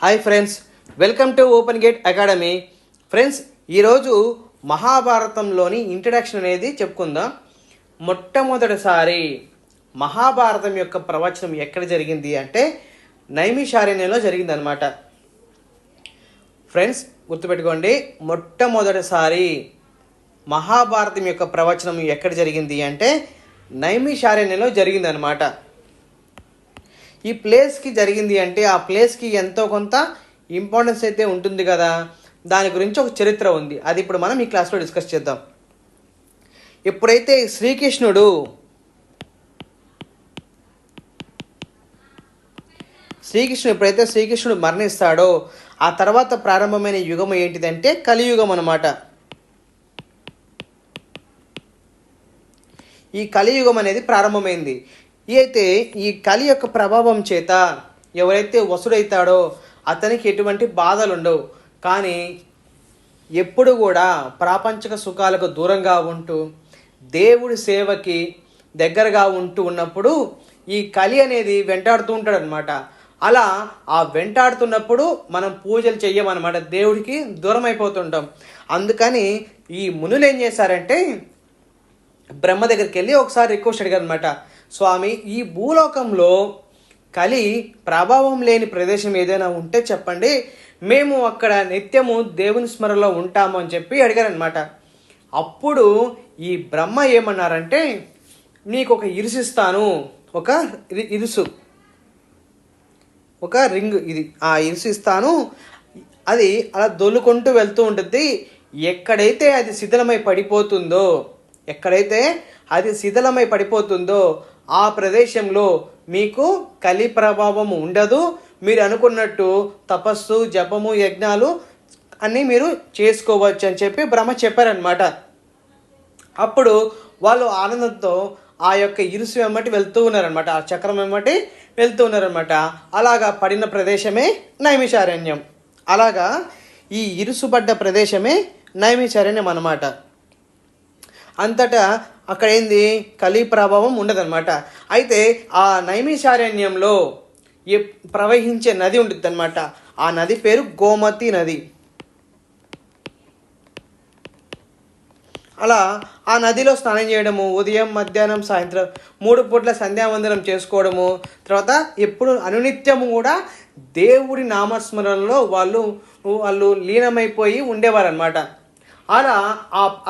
Hi friends, welcome to open gate academy. Friends, ఈరోజు మహాభారతంలోని introduction అనేది చెప్పుకుందాం. మొట్టమొదటిసారి మహాభారతం యొక్క ప్రవచనం ఎక్కడ జరిగింది అంటే నైమిషారణ్యంలో జరిగిందనమాట. ఫ్రెండ్స్ గుర్తుపెట్టుకోండి, మొట్టమొదటిసారి మహాభారతం యొక్క ప్రవచనం ఎక్కడ జరిగింది అంటే నైమిషారణ్యంలో జరిగిందనమాట. ఈ ప్లేస్కి జరిగింది అంటే ఆ ప్లేస్కి ఎంతో కొంత ఇంపార్టెన్స్ అయితే ఉంటుంది కదా, దాని గురించి ఒక చరిత్ర ఉంది. అది ఇప్పుడు మనం ఈ క్లాస్లో డిస్కస్ చేద్దాం. ఎప్పుడైతే శ్రీకృష్ణుడు మరణిస్తాడో ఆ తర్వాత ప్రారంభమైన యుగం ఏంటిదంటే కలియుగం అన్నమాట. ఈ కలియుగం అనేది ప్రారంభమైంది. అయితే ఈ కలి యొక్క ప్రభావం చేత ఎవరైతే వసుడైతాడో అతనికి ఎటువంటి బాధలు ఉండవు. కానీ ఎప్పుడు కూడా ప్రాపంచిక సుఖాలకు దూరంగా ఉంటూ దేవుడి సేవకి దగ్గరగా ఉన్నప్పుడు ఈ కలి అనేది వెంటాడుతూ ఉంటాడు అనమాట. అలా ఆ వెంటాడుతున్నప్పుడు మనం పూజలు చెయ్యమన్నమాట, దేవుడికి దూరం అయిపోతుంటాం. అందుకని ఈ మునులు ఏం చేశారంటే బ్రహ్మ దగ్గరికి వెళ్ళి ఒకసారి రిక్వెస్ట్ అడిగారు అనమాట. స్వామి, ఈ భూలోకంలో కలి ప్రభావం లేని ప్రదేశం ఏదైనా ఉంటే చెప్పండి, మేము అక్కడ నిత్యము దేవుని స్మరణలో ఉంటాము అని చెప్పి అడిగారనమాట. అప్పుడు ఈ బ్రహ్మ ఏమన్నారంటే, నీకు ఒక ఇరుసు ఇస్తాను, ఒక ఇరుసు, ఒక రింగ్, ఇది ఆ ఇరుసు ఇస్తాను. అది అలా దొల్లుకుంటూ వెళ్తూ ఉంటుంది. ఎక్కడైతే అది శిథిలమై పడిపోతుందో ఆ ప్రదేశంలో మీకు కలి ప్రభావం ఉండదు. మీరు అనుకున్నట్టు తపస్సు, జపము, యజ్ఞాలు అన్నీ మీరు చేసుకోవచ్చు అని చెప్పి బ్రహ్మ చెప్పారనమాట. అప్పుడు వాళ్ళు ఆనందంతో ఆ యొక్క ఇరుసు వెంబటి వెళ్తూ ఉన్నారనమాట, ఆ చక్రం వెంబటి వెళ్తూ ఉన్నారనమాట. అలాగా పడిన ప్రదేశమే నైమిషారణ్యం. అలాగా ఈ ఇరుసు పడ్డ ప్రదేశమే నైమిషారణ్యం అన్నమాట. అంతటా అక్కడ ఏంది, కలి ప్రభావం ఉండదన్నమాట. అయితే ఆ నైమిషారణ్యంలో ప్రవహించే నది ఉంటుంది అనమాట. ఆ నది పేరు గోమతి నది. అలా ఆ నదిలో స్నానం చేయడము, ఉదయం, మధ్యాహ్నం, సాయంత్రం 3 పూట్ల సంధ్యావందనం చేసుకోవడము, తర్వాత ఎప్పుడు అనునిత్యము కూడా దేవుడి నామస్మరణలో వాళ్ళు లీనమైపోయి ఉండేవారు అనమాట.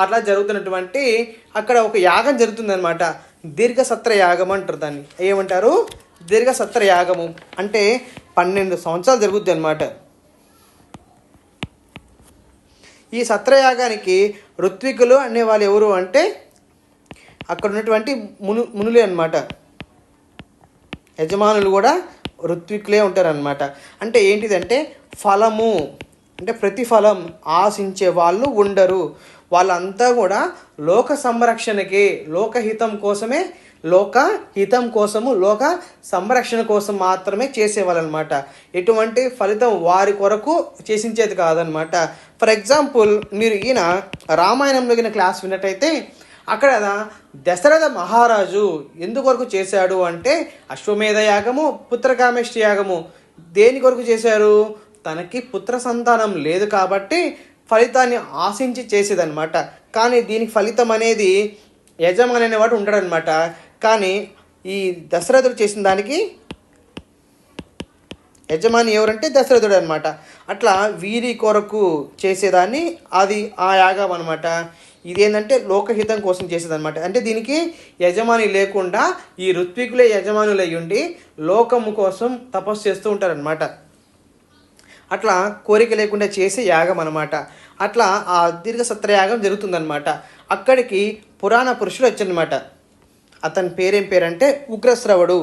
అట్లా జరుగుతున్నటువంటి అక్కడ ఒక యాగం జరుగుతుందన్నమాట. దీర్ఘసత్ర యాగం అంటారు దాన్ని. ఏమంటారు? దీర్ఘసత్ర యాగము అంటే 12 సంవత్సరాలు జరుగుద్ది అనమాట. ఈ సత్రయాగానికి ఋత్వికులు అనే వాళ్ళు ఎవరు అంటే అక్కడ ఉన్నటువంటి మునులే అనమాట. యజమానులు కూడా ఋత్వికులే ఉంటారనమాట. అంటే ఏంటిదంటే ఫలము అంటే ప్రతిఫలం ఆశించే వాళ్ళు ఉండరు. వాళ్ళంతా కూడా లోక సంరక్షణకి, లోక సంరక్షణ కోసం మాత్రమే చేసేవాళ్ళు అనమాట. ఎటువంటి ఫలితం వారి కొరకు చేసించేది కాదనమాట. ఫర్ ఎగ్జాంపుల్, మీరు ఈయన రామాయణంలో క్లాస్ విన్నట్టయితే అక్కడ దశరథ మహారాజు ఎందుకొరకు చేశాడు అంటే అశ్వమేధ యాగము, పుత్రకామేష్టి యాగము. దేని కొరకు చేశారు? తనకి పుత్ర సంతానం లేదు కాబట్టి ఫలితాన్ని ఆశించి చేసేదనమాట. కానీ దీనికి ఫలితం అనేది యజమాని అనేవాడు ఉంటాడనమాట. కానీ ఈ దశరథుడు చేసిన దానికి యజమాని ఎవరంటే దశరథుడు అనమాట. అట్లా వీరి కొరకు చేసేదాన్ని అది ఆ యాగం అనమాట. ఇదేంటంటే లోకహితం కోసం చేసేదనమాట. అంటే దీనికి యజమాని లేకుండా ఈ ఋత్వికులే యజమానులై ఉండి లోకము కోసం తపస్సు చేస్తూ ఉంటారనమాట. అట్లా కోరిక లేకుండా చేసే యాగం అనమాట. అట్లా ఆ దీర్ఘసత్ర యాగం జరుగుతుందనమాట. అక్కడికి పురాణ పురుషుడు వచ్చారనమాట. అతని పేరేం పేరంటే ఉగ్రశ్రవుడు.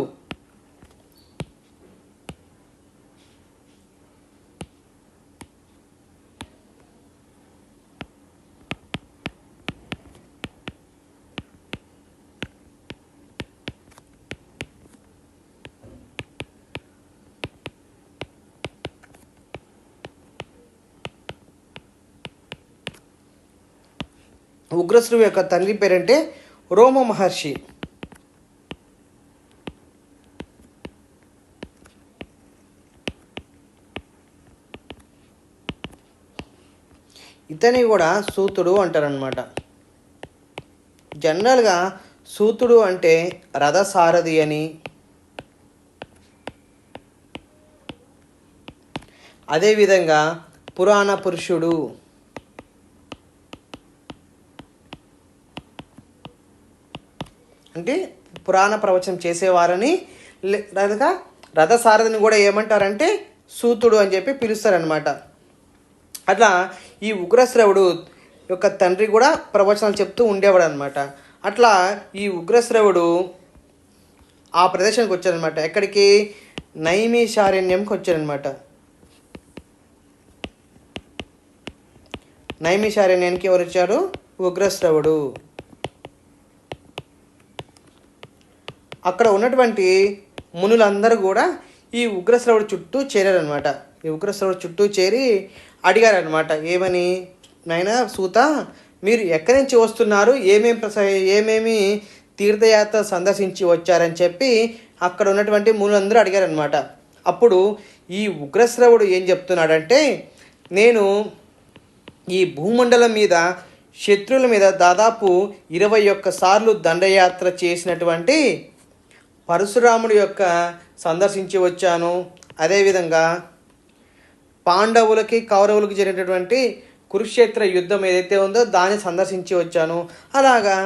ఉగ్రశ్రువు యొక్క తండ్రి పేరంటే రోమ మహర్షి. ఇతని కూడా సూతుడు అంటారనమాట. జనరల్గా సూతుడు అంటే రథసారథి అని, అదేవిధంగా పురాణ పురుషుడు అంటే పురాణ ప్రవచనం చేసేవారని, లేదా రథసారథిని కూడా ఏమంటారంటే సూతుడు అని చెప్పి పిలుస్తారనమాట. అట్లా ఈ ఉగ్రశ్రవుడు యొక్క తండ్రి కూడా ప్రవచనాలు చెప్తూ ఉండేవాడు అనమాట. అట్లా ఈ ఉగ్రశ్రవుడు ఆ ప్రదేశానికి వచ్చారనమాట. ఎక్కడికి? నైమిషారణ్యంకి వచ్చారనమాట. నైమిషారణ్యానికి ఎవరు వచ్చారు? ఉగ్రశ్రవుడు. అక్కడ ఉన్నటువంటి మునులందరూ కూడా ఈ ఉగ్రశ్రవుడు చుట్టూ చేరారనమాట. ఈ ఉగ్రశ్రవుడు చుట్టూ చేరి అడిగారనమాట, ఏమని? నాయనా సూత, మీరు ఎక్కడి నుంచి వస్తున్నారు, ఏమేమి తీర్థయాత్ర సందర్శించి వచ్చారని చెప్పి అక్కడ ఉన్నటువంటి మునులందరూ అడిగారనమాట. అప్పుడు ఈ ఉగ్రశ్రవుడు ఏం చెప్తున్నాడంటే, నేను ఈ భూమండలం మీద శత్రువుల మీద దాదాపు 21 సార్లు దండయాత్ర చేసినటువంటి పరశురాముడి యొక్క సందర్శించి వచ్చాను. అదేవిధంగా పాండవులకి కౌరవులకి జరిగినటువంటి కురుక్షేత్ర యుద్ధం ఏదైతే ఉందో దాన్ని సందర్శించి వచ్చాను. అలాగా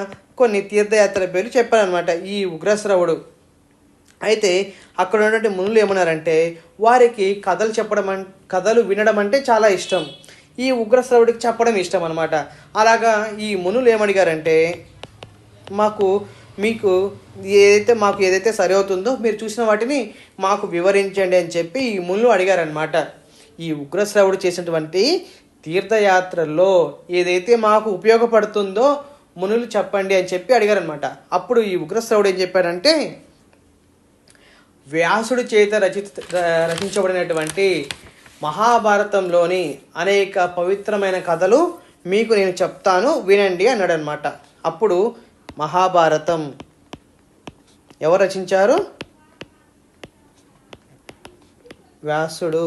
కొన్ని తీర్థయాత్రల పేర్లు చెప్పారనమాట ఈ ఉగ్రశ్రవుడు. అయితే అక్కడ ఉన్నటువంటి మునులు ఏమన్నారంటే, వారికి కథలు వినడం అంటే చాలా ఇష్టం. ఈ ఉగ్రశ్రవుడికి చెప్పడం ఇష్టం అనమాట. అలాగా ఈ మునులు ఏమడిగారంటే, మాకు ఏదైతే సరి అవుతుందో మీరు చూసిన వాటిని మాకు వివరించండి అని చెప్పి ఈ మునులు అడిగారనమాట. ఈ ఉగ్రశ్రవుడు చేసినటువంటి తీర్థయాత్రల్లో ఏదైతే మాకు ఉపయోగపడుతుందో మునులు చెప్పండి అని చెప్పి అడిగారనమాట. అప్పుడు ఈ ఉగ్రశ్రవుడు ఏం చెప్పాడంటే, వ్యాసుడి చేత రచించబడినటువంటి మహాభారతంలోని అనేక పవిత్రమైన కథలు మీకు నేను చెప్తాను, వినండి అన్నాడు అనమాట. అప్పుడు మహాభారతం ఎవరు రచించారు? వ్యాసుడు.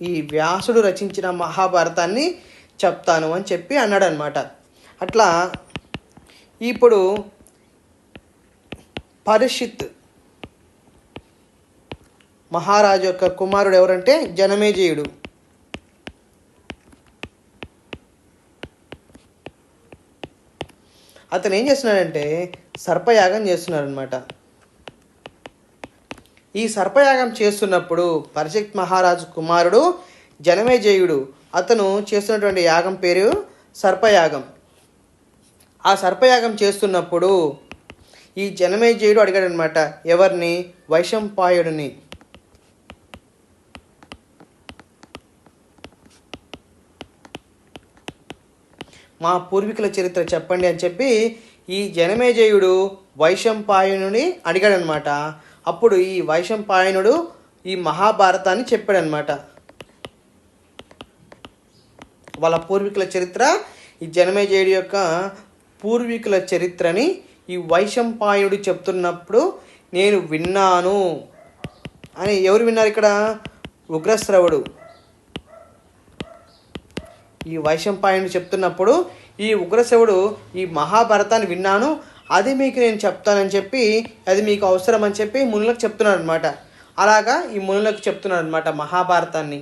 ఈ వ్యాసుడు రచించిన మహాభారతాన్ని చెప్తాను అని చెప్పి అన్నాడు అనమాట. అట్లా ఇప్పుడు పరీక్షిత్ మహారాజు యొక్క కుమారుడు ఎవరంటే జనమేజయుడు. అతను ఏం చేస్తున్నాడంటే సర్పయాగం చేస్తున్నారనమాట. ఈ సర్పయాగం చేస్తున్నప్పుడు పరీక్షిత్ మహారాజు కుమారుడు జనమేజయుడు అతను చేస్తున్నటువంటి యాగం పేరు సర్పయాగం. ఆ సర్పయాగం చేస్తున్నప్పుడు ఈ జనమేజయుడు అడిగాడనమాట, ఎవరిని? వైశంపాయుడిని. మా పూర్వీకుల చరిత్ర చెప్పండి అని చెప్పి ఈ జనమేజయుడు వైశంపాయనుని అడిగాడనమాట. అప్పుడు ఈ వైశంపాయనుడు ఈ మహాభారతాన్ని చెప్పాడనమాట. వాళ్ళ పూర్వీకుల చరిత్ర, ఈ జనమేజయుడి యొక్క పూర్వీకుల చరిత్రని ఈ వైశంపాయనుడు చెప్తున్నప్పుడు నేను విన్నాను అని ఎవరు విన్నారు ఇక్కడ? ఉగ్రశ్రవుడు. ఈ వైశంపాయనుడు చెప్తున్నప్పుడు ఈ ఉగ్రశ్రవుడు ఈ మహాభారతాన్ని విన్నాను, అది మీకు నేను చెప్తానని చెప్పి, అది మీకు అవసరం అని చెప్పి మునులకు చెప్తున్నాడు అనమాట. అలాగా ఈ మునులకు చెప్తున్నాడు అనమాట మహాభారతాన్ని.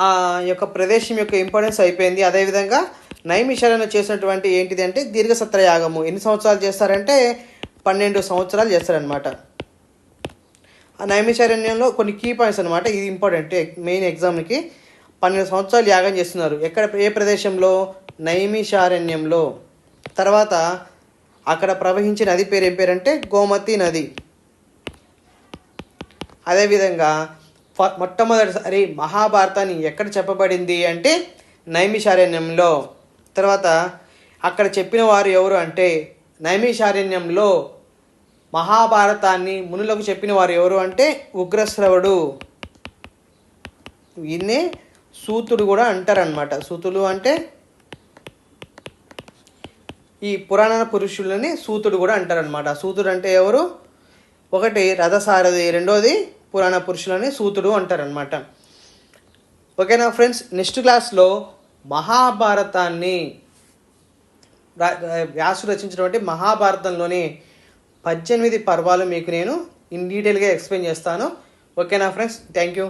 ఆ యొక్క ప్రదేశం యొక్క ఇంపార్టెన్స్ అయిపోయింది. అదేవిధంగా నైమిషారణ్యంలో చేసినటువంటి ఏంటిది అంటే దీర్ఘసత్ర యాగము. ఎన్ని సంవత్సరాలు చేస్తారంటే 12 సంవత్సరాలు చేస్తారనమాట. ఆ నైమిషారణ్యంలో కొన్ని కీ పాయింట్స్ అనమాట. ఇది ఇంపార్టెంట్ మెయిన్ ఎగ్జామ్కి. 12 సంవత్సరాలు యాగం చేస్తున్నారు. ఎక్కడ? ఏ ప్రదేశంలో? నైమిషారణ్యంలో. తర్వాత అక్కడ ప్రవహించే నది పేరు ఏం పేరంటే గోమతి నది. అదేవిధంగా మొట్టమొదటిసారి మహాభారతాన్ని ఎక్కడ చెప్పబడింది అంటే నైమిషారణ్యంలో. తర్వాత అక్కడ చెప్పిన వారు ఎవరు అంటే నైమిషారణ్యంలో మహాభారతాన్ని మునులకు చెప్పిన వారు ఎవరు అంటే ఉగ్రశ్రవుడు. ఈయన్నే సూతుడు కూడా అంటారనమాట. సూతుడు అంటే ఈ పురాణ పురుషులని సూతుడు కూడా అంటారనమాట. సూతుడు అంటే ఎవరు? ఒకటి రథసారథి, రెండోది పురాణ పురుషులని సూతుడు అంటారనమాట. ఓకేనా ఫ్రెండ్స్, నెక్స్ట్ క్లాస్లో మహాభారతాన్ని వ్యాసుడు రచించినటువంటి మహాభారతంలోని 18 పర్వాలు మీకు నేను ఇన్ డీటెయిల్గా ఎక్స్ప్లెయిన్ చేస్తాను. ఓకేనా ఫ్రెండ్స్, థ్యాంక్ యూ.